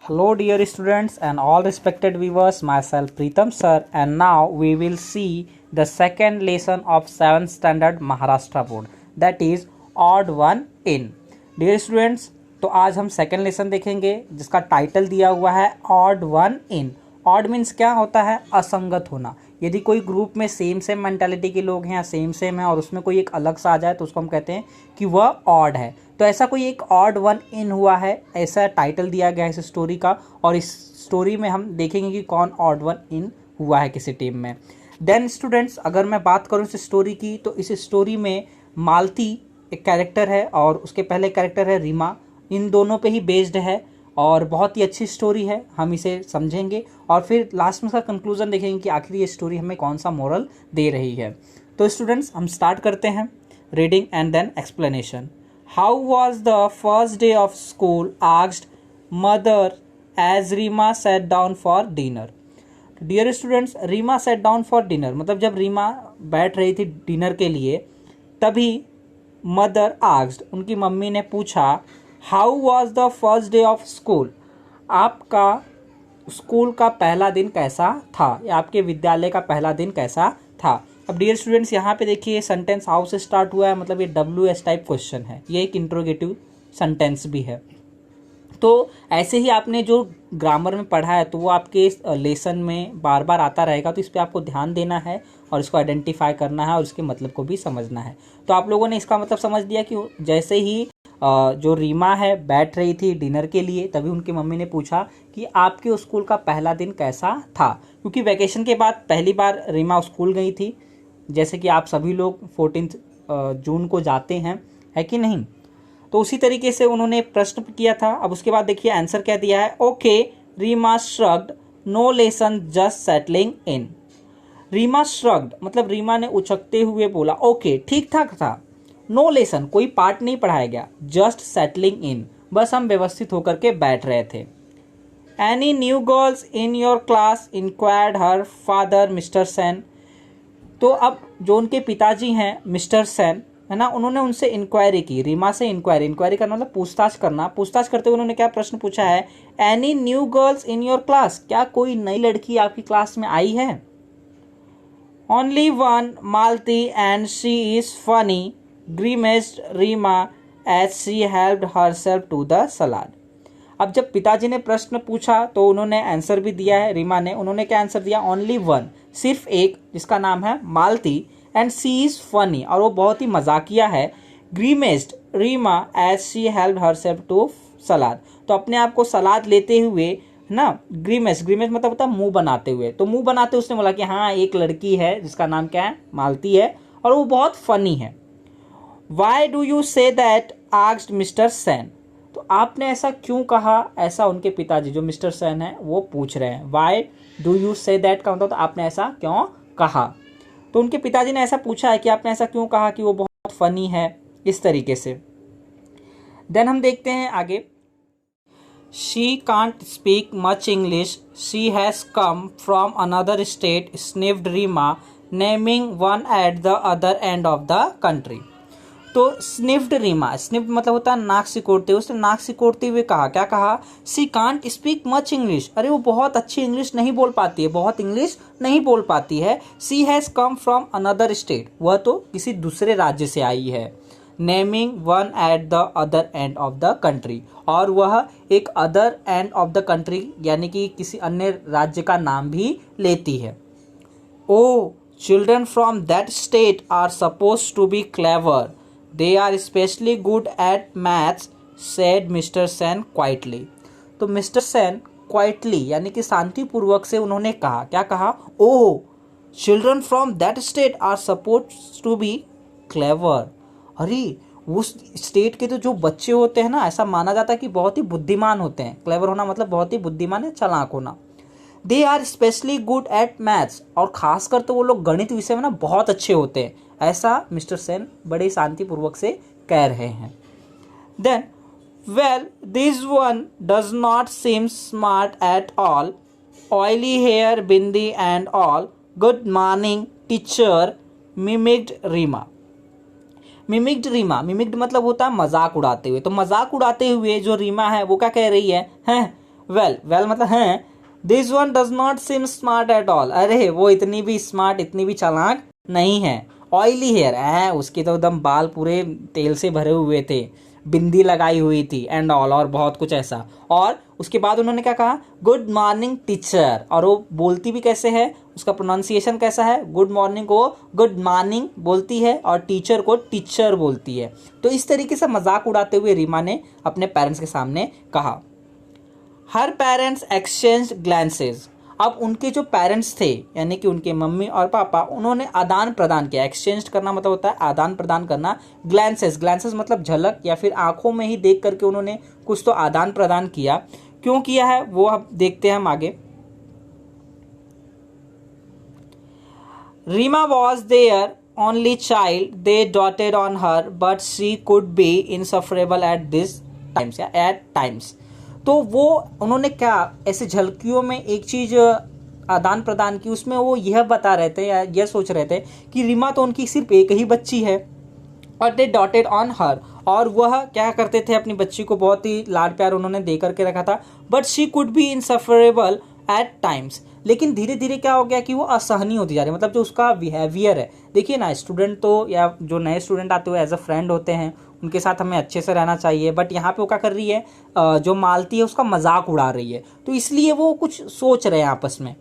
Hello dear students and all respected viewers, myself Preetham sir, and now we will see the second lesson of 7th standard Maharashtra board, that is odd one in. Dear students, तो आज हम second lesson देखेंगे जिसका title दिया हुआ है odd one in. Odd means क्या होता है? असंगत होना। यदि कोई ग्रुप में सेम सेम मेंटालिटी के लोग हैं या सेम सेम है और उसमें कोई एक अलग सा आ जाए तो उसको हम कहते हैं कि वह ऑड है। तो ऐसा कोई एक ऑड वन इन हुआ है, ऐसा टाइटल दिया गया है इस स्टोरी का, और इस स्टोरी में हम देखेंगे कि कौन ऑड वन इन हुआ है किसी टीम में। देन स्टूडेंट्स, अगर मैं बात करूँ इस स्टोरी की, तो इस स्टोरी में मालती एक कैरेक्टर है और उसके पहले कैरेक्टर है रीमा। इन दोनों पे ही बेस्ड है और बहुत ही अच्छी स्टोरी है। हम इसे समझेंगे और फिर लास्ट में इसका कंक्लूजन देखेंगे कि आखिर ये स्टोरी हमें कौन सा मोरल दे रही है। तो स्टूडेंट्स, हम स्टार्ट करते हैं reading and then explanation. How was the first day of school? Asked mother as Reema sat down for dinner. Dear students, Reema sat down for dinner मतलब जब रीमा बैठ रही थी डिनर के लिए, तभी मदर आस्क्ड, उनकी मम्मी ने पूछा, how was the first day of school? आपका स्कूल का पहला दिन कैसा था, या आपके विद्यालय का पहला दिन कैसा था? अब डियर स्टूडेंट्स, यहाँ पे देखिए सेंटेंस हाउ से स्टार्ट हुआ है, मतलब ये WS टाइप क्वेश्चन है, ये एक इंट्रोगेटिव सेंटेंस भी है। तो ऐसे ही आपने जो ग्रामर में पढ़ा है तो वो आपके लेसन में बार बार आता रहेगा, तो इस पर आपको ध्यान देना है और इसको आइडेंटिफाई करना है और इसके मतलब को भी समझना है। तो आप लोगों ने इसका मतलब समझ लिया कि जैसे ही जो रीमा है बैठ रही थी डिनर के लिए, तभी उनकी मम्मी ने पूछा कि आपके स्कूल का पहला दिन कैसा था, क्योंकि वैकेशन के बाद पहली बार रीमा स्कूल गई थी। जैसे कि आप सभी लोग 14 जून को जाते हैं, है कि नहीं? तो उसी तरीके से उन्होंने प्रश्न किया था। अब उसके बाद देखिए आंसर क्या दिया है। Okay, Reema shrugged, no lesson, just settling in. Reema shrugged मतलब रीमा ने उचकते हुए बोला, ओके ठीक ठाक था। नो लेसन कोई पार्ट नहीं पढ़ाया गया, जस्ट सेटलिंग इन बस हम व्यवस्थित होकर के बैठ रहे थे। Any new girls in your class? Inquired her father mister Sen. तो अब जो उनके पिताजी हैं मिस्टर सेन, है ना, उन्होंने उनसे इंक्वायरी की, रीमा से इंक्वायरी करना मतलब पूछताछ करना। पूछताछ करते हुए उन्होंने क्या प्रश्न पूछा है? Any new girls in your class? क्या कोई नई लड़की आपकी क्लास में आई है? Only one, Malti, and she is funny, grimaced Reema as she helped herself to the salad. अब जब पिताजी ने प्रश्न पूछा तो उन्होंने आंसर भी दिया है रीमा ने। उन्होंने क्या आंसर दिया? ओनली वन, सिर्फ एक, जिसका नाम है Malti, and she is funny और वो बहुत ही मजाकिया है। Grimaced Reema as she helped herself to salad, तो अपने आप को सलाद लेते हुए, है ना, ग्रीमेस मतलब होता है मुंह बनाते हुए। तो मुंह बनाते उसने बोला कि हाँ एक लड़की है जिसका नाम क्या है? मालती है, और वो बहुत फनी है। Y do you say that? Asked mister Sen. तो आपने ऐसा क्यों कहा? ऐसा उनके पिताजी जो मिस्टर सेन है वो पूछ रहे हैं। Y do you say that का मतलब तो आपने ऐसा क्यों कहा? तो उनके पिताजी ने ऐसा पूछा है कि आपने ऐसा क्यों कहा कि वो बहुत फनी है, इस तरीके से। देन हम देखते हैं आगे। She can't speak much English, she has come from another state, sniffed Reema, naming one at the other end of the country. तो स्निफ्ड रीमा, स्निफ्ड मतलब होता है नाक सिकोड़ते हुए, उसने नाक सिकोड़ते हुए कहा, क्या कहा? सी कांट स्पीक मच इंग्लिश, अरे वो बहुत अच्छी इंग्लिश नहीं बोल पाती है, बहुत इंग्लिश नहीं बोल पाती है। She has come from another state, वह तो किसी दूसरे राज्य से आई है। Naming one at the other end of the country, और वह एक other end of the country यानी कि किसी अन्य राज्य का नाम भी लेती है। Oh, children from that state are suppose to be clever, they are specially good at maths, said mister Sen quietly. तो मिस्टर सेन क्वाइटली यानी कि शांतिपूर्वक से उन्होंने कहा, क्या कहा? Oh, children from that state are suppose to be clever, अरे उस स्टेट के तो जो बच्चे होते हैं ना, ऐसा माना जाता है कि बहुत ही बुद्धिमान होते हैं। क्लेवर होना मतलब बहुत ही बुद्धिमान है, चालाक होना। They are specially good at maths, और खासकर तो वो लोग गणित विषय में ना बहुत अच्छे होते हैं, ऐसा मिस्टर सेन बड़े शांतिपूर्वक से कह रहे हैं। Then well this one does not seem smart at all, oily hair, bindi and all, good morning teacher, mimicked Reema. Mimicked Reema, mimicked मतलब होता है मजाक उड़ाते हुए। तो मजाक उड़ाते हुए जो रीमा है वो क्या कह रही है? हैं वेल वेल मतलब हैं, this one does not SIM smart at all, अरे वो इतनी भी स्मार्ट, इतनी भी चालाक नहीं है। ऑयली हेयर है, उसके तो एकदम बाल पूरे तेल से भरे हुए थे, बिंदी लगाई हुई थी एंड ऑल, और बहुत कुछ ऐसा। और उसके बाद उन्होंने क्या कहा, गुड मॉर्निंग टीचर, और वो बोलती भी कैसे है, उसका प्रोनाउंसिएशन कैसा है, गुड मॉर्निंग को गुड मॉर्निंग बोलती है और टीचर को टीचर बोलती है। तो इस तरीके से मजाक उड़ाते हुए रीमा ने अपने पेरेंट्स के सामने कहा। हर पेरेंट्स एक्सचेंज ग्लैंसेज, अब उनके जो पेरेंट्स थे यानी कि उनके मम्मी और पापा, उन्होंने आदान प्रदान किया। एक्सचेंज करना मतलब होता है आदान प्रदान करना। ग्लैंसेज, ग्लैंसेज मतलब झलक या फिर आंखों में ही देख करके उन्होंने कुछ तो आदान प्रदान किया। क्यों किया है वो अब देखते हैं हम आगे। Reema was their only child, they doted on her but she could be insufferable at this times या एट टाइम्स। तो वो उन्होंने क्या ऐसे झलकियों में एक चीज आदान प्रदान की, उसमें वो यह बता रहे थे या यह सोच रहे थे कि रीमा तो उनकी सिर्फ एक ही बच्ची है, और दे डॉटेड ऑन हर, और वह क्या करते थे अपनी बच्ची को बहुत ही लाड प्यार उन्होंने दे करके रखा था। But she could be insufferable at times, लेकिन धीरे धीरे क्या हो गया कि वो असहनीय होती जा रही है। मतलब जो उसका बिहेवियर है, देखिए ना, स्टूडेंट तो या जो नए स्टूडेंट आते हुए एज अ फ्रेंड होते हैं, उनके साथ हमें अच्छे से रहना चाहिए, बट यहाँ पे वो क्या कर रही है, जो मालती है उसका मजाक उड़ा रही है, तो इसलिए वो कुछ सोच रहे हैं आपस में।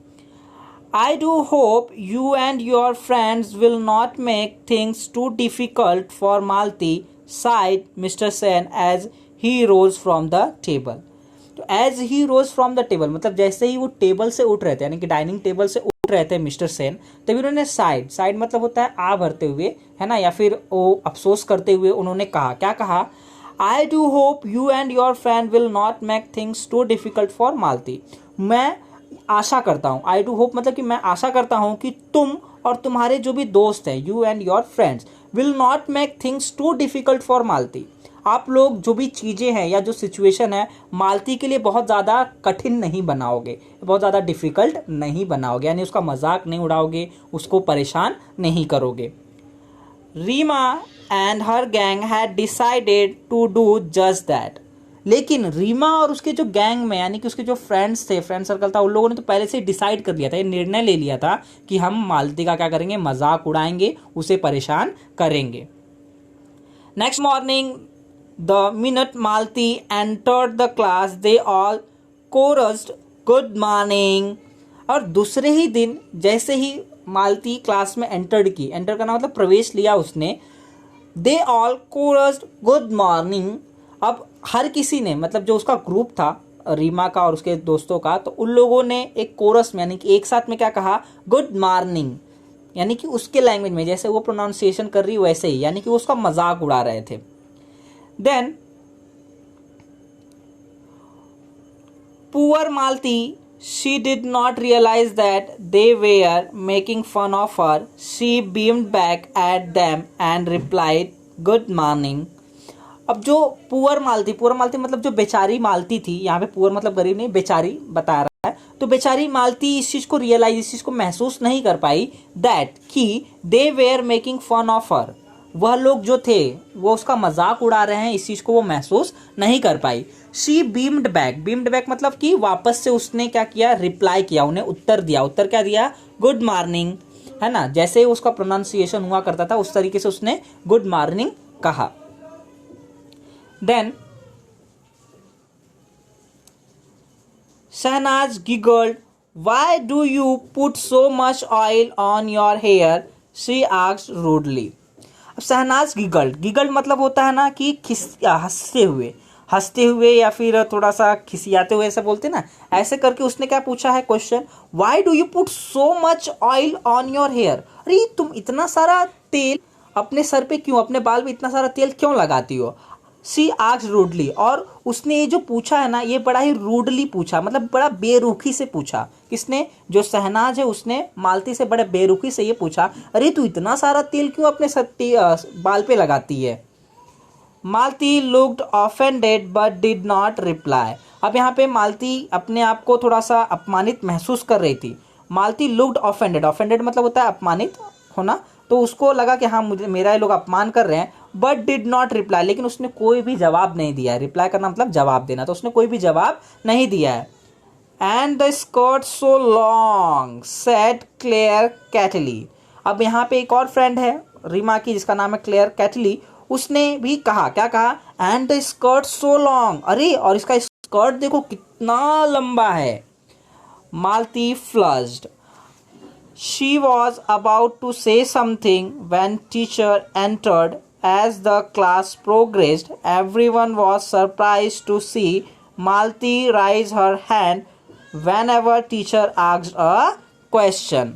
I do hope you and your friends will not make things too difficult for Malti, sighed Mr. Sen as he rose from the table. तो as he rose from the table मतलब जैसे ही वो टेबल से उठ रहे थे, यानी कि डाइनिंग टेबल से उठ रहे थे मिस्टर सेन, तभी उन्होंने साइड, साइड मतलब होता है आ भरते हुए, है ना, या फिर वो अफसोस करते हुए उन्होंने कहा, क्या कहा, I do hope you and your friend will not make things too difficult for Malti. मैं आशा करता हूँ, आई डू होप मतलब कि मैं आशा करता हूँ कि तुम और तुम्हारे जो भी दोस्त हैं, you and your friends, will not make things too difficult for Malti, आप लोग जो भी चीज़ें हैं या जो सिचुएशन है मालती के लिए बहुत ज़्यादा कठिन नहीं बनाओगे, बहुत ज़्यादा डिफिकल्ट नहीं बनाओगे, यानी उसका मजाक नहीं उड़ाओगे, उसको परेशान नहीं करोगे। Reema and her gang had decided to do just that, लेकिन रीमा और उसके जो गैंग में यानी कि उसके जो फ्रेंड्स थे, फ्रेंड सर्कल था, उन लोगों ने तो पहले से डिसाइड कर लिया था, ये निर्णय ले लिया था कि हम मालती का क्या करेंगे, मजाक उड़ाएंगे, उसे परेशान करेंगे। Next morning the minute Malti entered the class they all chorused good morning, और दूसरे ही दिन जैसे ही मालती क्लास में एंटर की, एंटर करना मतलब प्रवेश लिया उसने, they all chorused good morning, अब हर किसी ने मतलब जो उसका ग्रुप था रीमा का और उसके दोस्तों का, तो उन लोगों ने एक कोरस में यानी कि एक साथ में क्या कहा, गुड मॉर्निंग, यानी कि उसके लैंग्वेज में जैसे वो प्रोनाउंसिएशन कर रही वैसे ही, यानी कि वो उसका मजाक उड़ा रहे थे। Then poor Malti, she did not realize that they were making fun of her, she beamed back at them and replied good morning. अब जो पुअर मालती मतलब जो बेचारी मालती थी, यहाँ पे पुअर मतलब गरीब नहीं, बेचारी बता रहा है, तो बेचारी मालती इस चीज को रियलाइज, इस चीज को महसूस नहीं कर पाई, दैट कि they were making fun of her, वह लोग जो थे वो उसका मजाक उड़ा रहे हैं, इस चीज को वो महसूस नहीं कर पाई। शी बीम्ड बैक, बीम्ड बैक मतलब कि वापस से उसने क्या किया, रिप्लाई किया, उन्हें उत्तर दिया, उत्तर क्या दिया, गुड मॉर्निंग, है ना, जैसे उसका प्रोनाउंसिएशन हुआ करता था उस तरीके से उसने गुड मॉर्निंग कहा। Then Shahnaz giggled. Why do you put so much oil on your hair? She asked rudely. अब शहनाज गिगल्ड मतलब होता है ना कि हंसते हुए या फिर थोड़ा सा खिसियाते हुए, ऐसा बोलते ना, ऐसे करके उसने क्या पूछा है question, why do you put so much oil on your hair, अरे तुम इतना सारा तेल अपने सर पे क्यों, अपने बाल में इतना सारा तेल क्यों लगाती हो। सी आस्क्ड रूडली, और उसने ये जो पूछा है ना, ये बड़ा ही रूडली पूछा, मतलब बड़ा बेरुखी से पूछा। किसने, जो शहनाज है उसने मालती से बड़े बेरुखी से ये पूछा, अरे तू इतना सारा तेल क्यों अपने बाल पे लगाती है। Malti looked offended but did not reply. अब यहाँ पे मालती अपने आप को थोड़ा सा अपमानित महसूस कर रही थी। मालती लुक्ड ऑफेंडेड, ऑफेंडेड मतलब होता है अपमानित होना, तो उसको लगा कि हाँ मुझे मेरा ये लोग अपमान कर रहे हैं, बट डिड नॉट रिप्लाई, लेकिन उसने कोई भी जवाब नहीं दिया है। रिप्लाई करना मतलब जवाब देना, तो उसने कोई भी जवाब नहीं दिया है। And the skirt so long said Claire cattily. अब यहाँ पे एक और फ्रेंड है रीमा की जिसका नाम है क्लेयर कैटली, उसने भी कहा, क्या कहा, and the skirt so long, अरे और इसका स्कर्ट देखो कितना लंबा है। मालती flushed, she was about to say something when teacher entered. As the class progressed, everyone was surprised to see Malti raise her hand whenever teacher asked a question.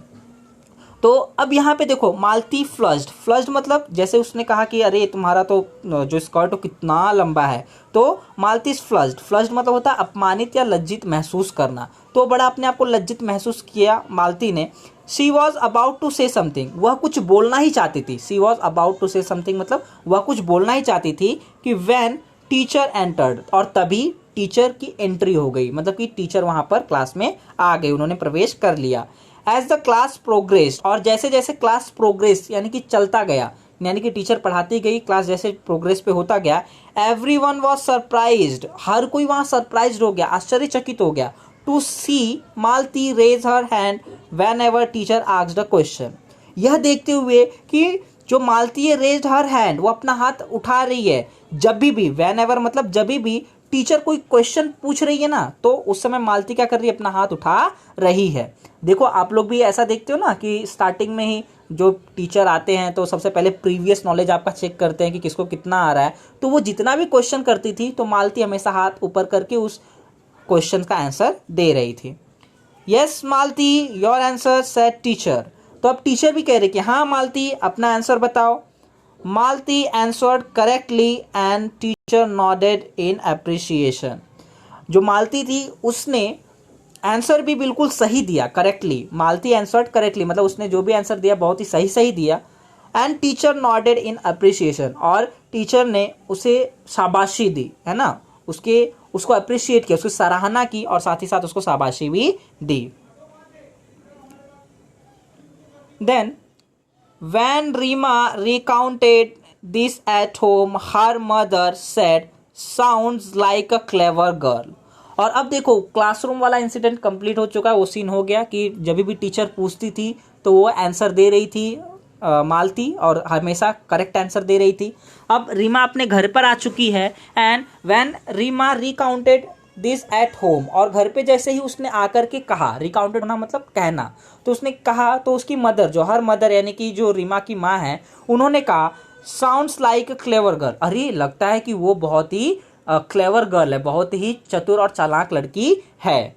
तो अब यहाँ पे देखो मालती फ्लश्ड, फ्लश्ड मतलब जैसे उसने कहा कि अरे तुम्हारा तो जो स्कर्ट हो कितना लंबा है, तो मालती फ्लश्ड, फ्लश्ड मतलब होता है अपमानित या लज्जित महसूस करना। तो बड़ा अपने आप को लज्जित महसूस किया मालती ने। She was about to say something, वह कुछ बोलना ही चाहती थी। She was about to say something मतलब वह कुछ बोलना ही चाहती थी कि व्हेन टीचर एंटर्ड, और तभी टीचर की एंट्री हो गई, मतलब कि टीचर वहाँ पर क्लास में आ गए, उन्होंने प्रवेश कर लिया। एज द क्लास प्रोग्रेस, और जैसे जैसे क्लास प्रोग्रेस यानी कि चलता गया, यानी कि टीचर पढ़ाती गई, क्लास जैसे प्रोग्रेस पे होता गया, एवरीवन वाज सरप्राइज्ड, हर कोई वहाँ सरप्राइज्ड हो गया, आश्चर्यचकित हो गया, to see Malti raise her hand whenever teacher asked a question, यह देखते हुए कि जो मालती है रेज हर हैंड, वो अपना हाथ उठा रही है जब भी, व्हेन एवर मतलब जब भी टीचर कोई क्वेश्चन पूछ रही है ना, तो उस समय मालती क्या कर रही है, अपना हाथ उठा रही है। देखो आप लोग भी ऐसा देखते हो ना कि स्टार्टिंग में ही जो टीचर आते हैं तो सबसे पहले प्रीवियस नॉलेज आपका चेक करते हैं कि किसको कितना आ रहा है, तो वो जितना भी क्वेश्चन करती थी तो मालती हमेशा हाथ ऊपर करके उस क्वेश्चन का आंसर दे रही थी। Yes Malti your answer said teacher, तो अब टीचर भी कह रहे कि हाँ मालती अपना आंसर बताओ। Malti answered correctly and teacher nodded in appreciation, जो मालती थी उसने आंसर भी बिल्कुल सही दिया, करेक्टली, मालती आंसर्ड करेक्टली मतलब उसने जो भी आंसर दिया बहुत ही सही सही दिया। And teacher nodded in appreciation, और टीचर ने उसे शाबाशी दी, है ना, उसको अप्रिशिएट किया, उसकी सराहना की और साथ ही साथ उसको शाबाशी भी दी। Then when Reema recounted this at home her mother said sounds like a clever girl, और अब देखो क्लासरूम वाला इंसिडेंट कंप्लीट हो चुका है, वो सीन हो गया कि जब भी टीचर पूछती थी तो वो आंसर दे रही थी मालती, और हमेशा करेक्ट आंसर दे रही थी। अब रीमा अपने घर पर आ चुकी है, and when Reema recounted this at home, और घर पे जैसे ही उसने आकर के कहा, रिकाउंटेड होना मतलब कहना, तो उसने कहा तो उसकी मदर, जो हर मदर यानी कि जो रीमा की माँ है, उन्होंने कहा sounds like a clever girl, अरे लगता है कि वो बहुत ही क्लेवर गर्ल है, बहुत ही चतुर और चालाक लड़की है।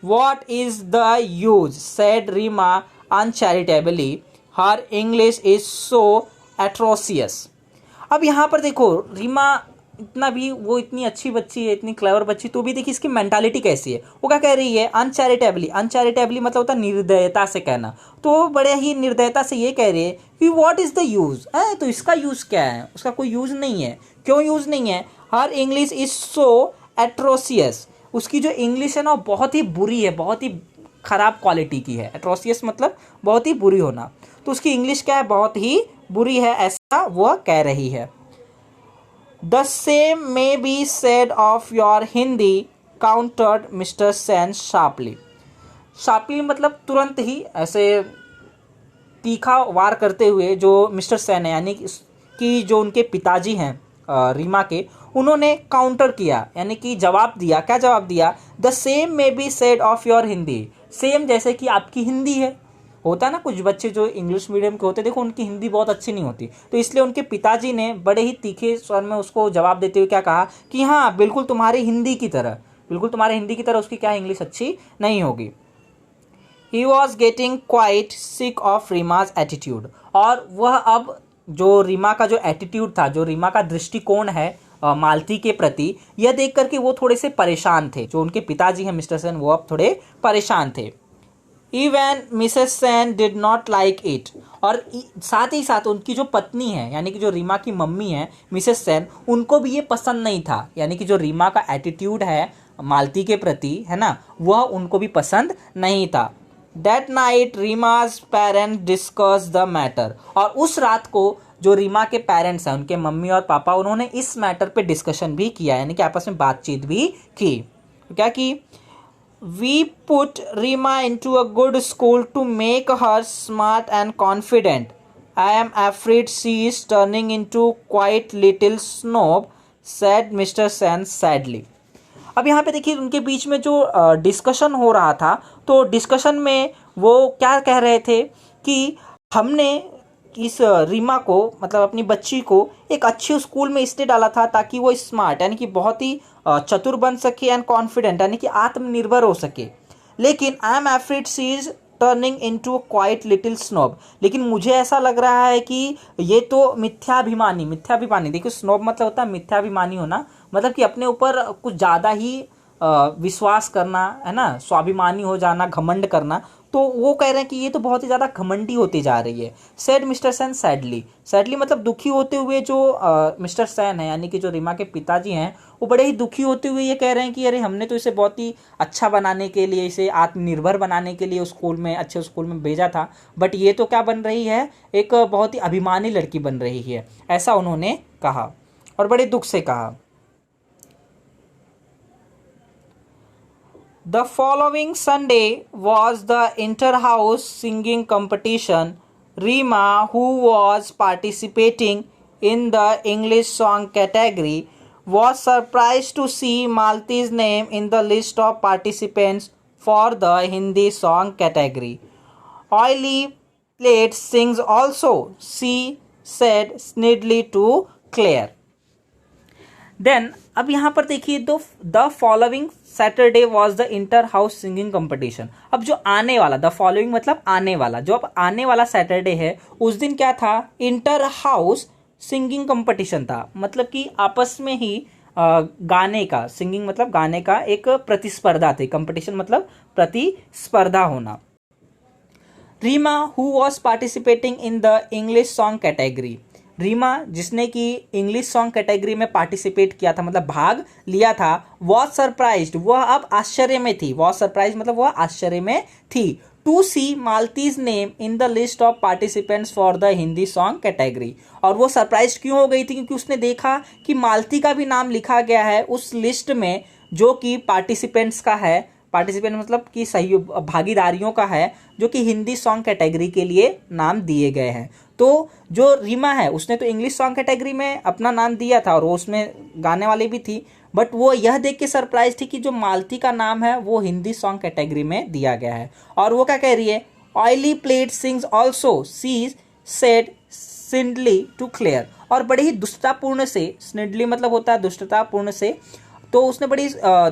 What is the use said Reema uncharitably, her English is so atrocious. अब यहाँ पर देखो रीमा इतना भी, वो इतनी अच्छी बच्ची है, इतनी क्लेवर बच्ची, तो भी देखिए इसकी मेंटालिटी कैसी है। वो क्या कह रही है, अनचैरिटेबली, अनचैरिटेबली मतलब होता है निर्दयता से कहना, तो वो बड़े ही निर्दयता से ये कह रही है कि व्हाट इज द यूज, तो इसका यूज क्या है, उसका कोई यूज नहीं है। क्यों यूज नहीं है, हर इंग्लिश इज सो एट्रोसियस, उसकी जो इंग्लिश है ना बहुत ही बुरी है, बहुत ही खराब क्वालिटी की है। एट्रोसियस मतलब बहुत ही बुरी होना, तो उसकी इंग्लिश क्या है, बहुत ही बुरी है, ऐसा वह कह रही है। The same may be said of your Hindi, countered mister Sen sharply, sharply मतलब तुरंत ही, ऐसे तीखा वार करते हुए जो मिस्टर सेन है यानी कि जो उनके पिताजी हैं रीमा के, उन्होंने काउंटर किया यानी कि जवाब दिया। क्या जवाब दिया, the same may be said of your Hindi, same जैसे कि आपकी हिंदी है। होता है ना कुछ बच्चे जो इंग्लिश मीडियम के होते हैं, देखो उनकी हिंदी बहुत अच्छी नहीं होती, तो इसलिए उनके पिताजी ने बड़े ही तीखे स्वर में उसको जवाब देते हुए क्या कहा कि हाँ बिल्कुल तुम्हारी हिंदी की तरह, बिल्कुल तुम्हारी हिंदी की तरह उसकी क्या इंग्लिश अच्छी नहीं होगी। He was getting quite sick of Reema's attitude, और वह अब जो रीमा का जो एटीट्यूड था, जो रीमा का दृष्टिकोण है मालती के प्रति, यह देख करके वो थोड़े से परेशान थे। जो उनके पिताजी हैं मिस्टर सेन, वो अब थोड़े परेशान थे। Even Mrs Sen did not like it, और साथ ही साथ उनकी जो पत्नी है यानी कि जो रीमा की मम्मी है मिसेस सेन, उनको भी ये पसंद नहीं था, यानी कि जो रीमा का एटीट्यूड है मालती के प्रति, है ना, वह उनको भी पसंद नहीं था। That night Reema's parents discuss the matter, और उस रात को जो रीमा के पेरेंट्स हैं, उनके मम्मी और पापा, उन्होंने इस मैटर पे डिस्कशन भी किया, यानी कि आपस में बातचीत भी की। क्या की? We put Reema into a good school to make her smart and confident. I am afraid she is turning into quite little snob, said mister Sen sadly. अब यहाँ पे देखिए उनके बीच में जो डिस्कशन हो रहा था, तो डिस्कशन में वो क्या कह रहे थे कि हमने इस रीमा को, मतलब अपनी बच्ची को, एक अच्छे स्कूल में इसलिए डाला था ताकि वो स्मार्ट यानी कि बहुत ही चतुर बन सके एंड कॉन्फिडेंट यानी कि आत्मनिर्भर हो सके। लेकिन I am afraid she is turning into quite little snob, लेकिन मुझे ऐसा लग रहा है कि ये तो मिथ्याभिमानी देखो, स्नोब मतलब होता है मिथ्याभिमानी होना, मतलब कि अपने ऊपर कुछ ज़्यादा ही विश्वास करना, है ना, स्वाभिमानी हो जाना, घमंड करना। तो वो कह रहे हैं कि ये तो बहुत ही ज़्यादा घमंडी होती जा रही है। सैड मिस्टर सेन सैडली मतलब दुखी होते हुए, जो मिस्टर सेन है यानी कि जो रीमा के पिताजी हैं, वो बड़े ही दुखी होते हुए ये कह रहे हैं कि अरे हमने तो इसे बहुत ही अच्छा बनाने के लिए, इसे आत्मनिर्भर बनाने के लिए उस स्कूल में, अच्छे स्कूल में भेजा था, बट ये तो क्या बन रही है, एक बहुत ही अभिमानी लड़की बन रही है, ऐसा उन्होंने कहा और बड़े दुख से कहा। The following Sunday was the inter-house singing competition. Rima, who was participating in the English song category, was surprised to see Malti's name in the list of participants for the Hindi song category. Oily Plate sings also, she said snidely to Claire. Then अब यहाँ पर देखिए, the following Saturday was the inter house singing competition. अब जो आने वाला, the following मतलब आने वाला, जो अब आने वाला सैटरडे है, उस दिन क्या था, इंटर हाउस सिंगिंग कंपटीशन था, मतलब कि आपस में ही गाने का, सिंगिंग मतलब गाने का एक प्रतिस्पर्धा थी, कंपटीशन मतलब प्रतिस्पर्धा होना। Reema who was participating in the English song category, Reema जिसने कि इंग्लिश सॉन्ग कैटेगरी में पार्टिसिपेट किया था, मतलब भाग लिया था, वॉज सरप्राइज्ड, वह अब आश्चर्य में थी, वॉज सरप्राइज मतलब वह आश्चर्य में थी, to see Malti's name in the list of participants for the Hindi song category. और वो सरप्राइज क्यों हो गई थी, क्योंकि उसने देखा कि मालती का भी नाम लिखा गया है उस लिस्ट में जो कि पार्टिसिपेंट्स का है, पार्टिसिपेंट मतलब कि सही भागीदारियों का है, जो कि हिंदी सॉन्ग कैटेगरी के लिए नाम दिए गए हैं। तो जो रीमा है उसने तो इंग्लिश सॉन्ग कैटेगरी में अपना नाम दिया था और वो उसमें गाने वाली भी थी, बट वो यह देख के सरप्राइज थी कि जो मालती का नाम है वो हिंदी सॉन्ग कैटेगरी में दिया गया है। और वो क्या कह रही है, oily plate sings also, she said snidely to Claire, और बड़े ही दुष्टतापूर्ण से, स्निडली मतलब होता है दुष्टतापूर्ण से, तो उसने बड़ी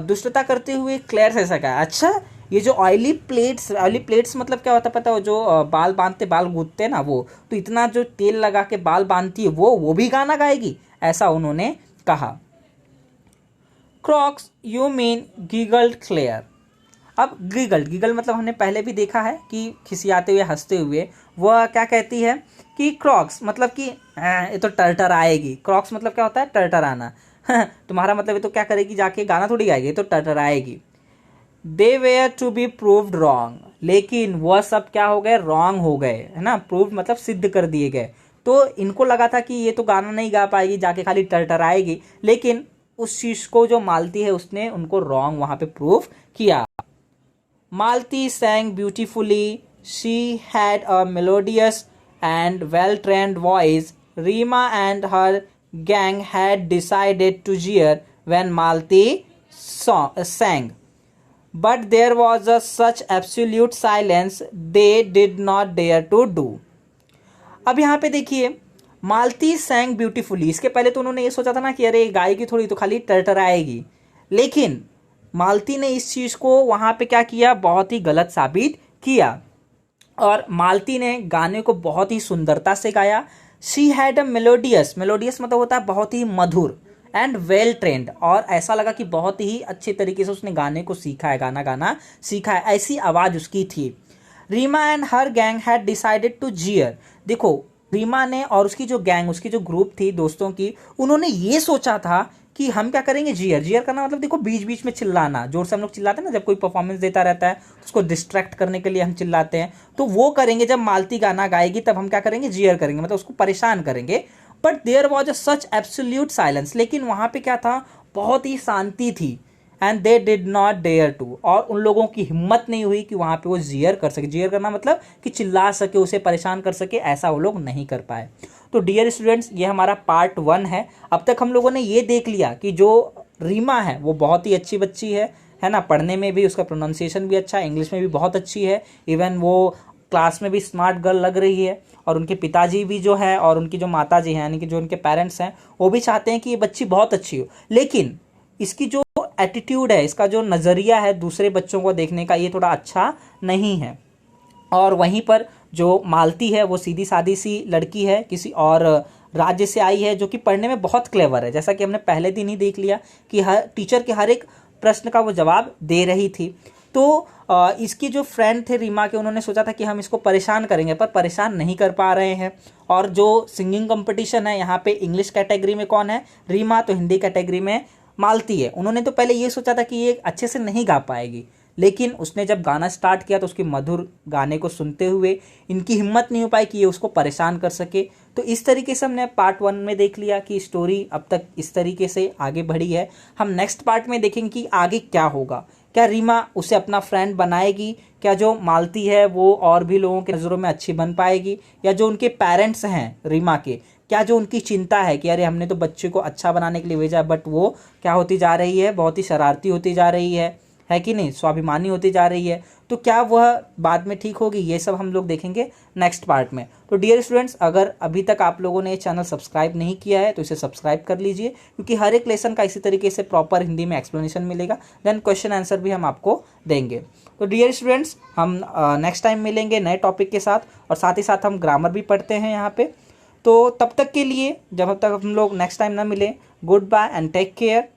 दुष्टता करते हुए क्लेयर से ऐसा कहा। अच्छा, ये जो ऑयली प्लेट्स मतलब क्या होता है पता है, जो बाल बांधते, बाल गूंथते हैं ना, वो तो इतना जो तेल लगा के बाल बांधती है वो भी गाना गाएगी, ऐसा उन्होंने कहा। Croaks you mean, giggled Claire. अब गिगल मतलब हमने पहले भी देखा है कि खिसियाते हुए, हंसते हुए, वह क्या कहती है कि क्रॉक्स मतलब कि ये तो टर्टर आएगी। क्रॉक्स मतलब क्या होता है, टर्टर आना। तुम्हारा मतलब ये तो क्या करेगी, जाके गाना थोड़ी गाएगी, तो टर्टर आएगी। They were to be proved wrong, लेकिन वह सब क्या हो गए, रॉन्ग हो गए, है ना, प्रूव्ड मतलब सिद्ध कर दिए गए। तो इनको लगा था कि ये तो गाना नहीं गा पाएगी, जाके खाली टर्टर आएगी, लेकिन उस चीज को जो मालती है उसने उनको रॉन्ग वहां पे प्रूव किया। मालती sang beautifully, she had a melodious and well-trained voice. Rima and her gang had decided to jeer when Malti sang. But there was such absolute silence they did not dare to do. अब यहाँ पे देखिए, मालती सैंग beautifully, इसके पहले तो उन्होंने ये सोचा था ना कि अरे गाएगी थोड़ी तो खाली टर्टर आएगी, लेकिन मालती ने इस चीज़ को वहाँ पे क्या किया, बहुत ही गलत साबित किया, और मालती ने गाने को बहुत ही सुंदरता से गाया। शी हैड अ मेलोडियस मतलब होता है बहुत ही मधुर, एंड वेल ट्रेंड, और ऐसा लगा कि बहुत ही अच्छे तरीके से उसने गाने को सीखा है, गाना गाना सीखा है, ऐसी आवाज़ उसकी थी। Reema and her gang had decided to jeer, देखो रीमा ने और उसकी जो गैंग, उसकी जो ग्रुप थी दोस्तों की, उन्होंने ये सोचा था कि हम क्या करेंगे, जीयर। जीयर करना मतलब देखो बीच बीच में चिल्लाना, जोर से हम लोग चिल्लाते हैं ना जब कोई परफॉर्मेंस देता रहता है, तो उसको डिस्ट्रैक्ट करने के लिए हम चिल्लाते हैं, तो वो करेंगे जब मालती गाना गाएगी तब हम क्या करेंगे, जीयर करेंगे, मतलब उसको परेशान करेंगे। But there was a such absolute silence, लेकिन वहाँ पे क्या था, बहुत ही शांति थी। And they did not dare to, और उन लोगों की हिम्मत नहीं हुई कि वहाँ पे वो जीयर कर सके। जीयर करना मतलब कि चिल्ला सके, उसे परेशान कर सके, ऐसा वो लोग नहीं कर पाए। तो डियर स्टूडेंट्स, ये हमारा पार्ट 1 है। अब तक हम लोगों ने ये देख लिया कि जो रीमा है वो बहुत ही अच्छी बच्ची है ना, पढ़ने में भी उसका प्रोनाउंसिएशन भी अच्छा है, इंग्लिश में भी बहुत अच्छी है, इवन वो क्लास में भी स्मार्ट गर्ल लग रही है। और उनके पिताजी भी जो है और उनकी जो माता जी हैं यानी कि जो उनके पेरेंट्स हैं वो भी चाहते हैं कि ये बच्ची बहुत अच्छी हो, लेकिन इसकी जो एटीट्यूड है, इसका जो नज़रिया है दूसरे बच्चों को देखने का, ये थोड़ा अच्छा नहीं है। और वहीं पर जो मालती है वो सीधी सादी सी लड़की है, किसी और राज्य से आई है, जो कि पढ़ने में बहुत क्लेवर है, जैसा कि हमने पहले दिन ही देख लिया कि हर टीचर के हर एक प्रश्न का वो जवाब दे रही थी। तो इसकी जो फ्रेंड थे रीमा के, उन्होंने सोचा था कि हम इसको परेशान करेंगे, पर परेशान नहीं कर पा रहे हैं। और जो सिंगिंग कंपटीशन है यहाँ पे इंग्लिश कैटेगरी में कौन है, रीमा, तो हिंदी कैटेगरी में मालती है। उन्होंने तो पहले ये सोचा था कि ये अच्छे से नहीं गा पाएगी, लेकिन उसने जब गाना स्टार्ट किया तो उसके मधुर गाने को सुनते हुए इनकी हिम्मत नहीं हो पाई कि ये उसको परेशान कर सके। तो इस तरीके से हमने पार्ट 1 में देख लिया कि स्टोरी अब तक इस तरीके से आगे बढ़ी है। हम नेक्स्ट पार्ट में देखेंगे कि आगे क्या होगा, क्या रीमा उसे अपना फ्रेंड बनाएगी, क्या जो मालती है वो और भी लोगों के नज़रों में अच्छी बन पाएगी, या जो उनके पेरेंट्स हैं रीमा के, क्या जो उनकी चिंता है कि अरे हमने तो बच्चे को अच्छा बनाने के लिए भेजा, बट वो क्या होती जा रही है, बहुत ही शरारती होती जा रही है कि नहीं, स्वाभिमानी होती जा रही है, तो क्या वह बाद में ठीक होगी, ये सब हम लोग देखेंगे नेक्स्ट पार्ट में। तो डियर स्टूडेंट्स, अगर अभी तक आप लोगों ने ये चैनल सब्सक्राइब नहीं किया है तो इसे सब्सक्राइब कर लीजिए, क्योंकि हर एक लेसन का इसी तरीके से प्रॉपर हिंदी में एक्सप्लेनेशन मिलेगा, देन क्वेश्चन आंसर भी हम आपको देंगे। तो डियर स्टूडेंट्स, हम नेक्स्ट टाइम मिलेंगे नए टॉपिक के साथ, और साथ ही साथ हम ग्रामर भी पढ़ते हैं यहाँ पे। तो तब तक के लिए, जब तक हम लोग नेक्स्ट टाइम ना मिले, good bye and take care.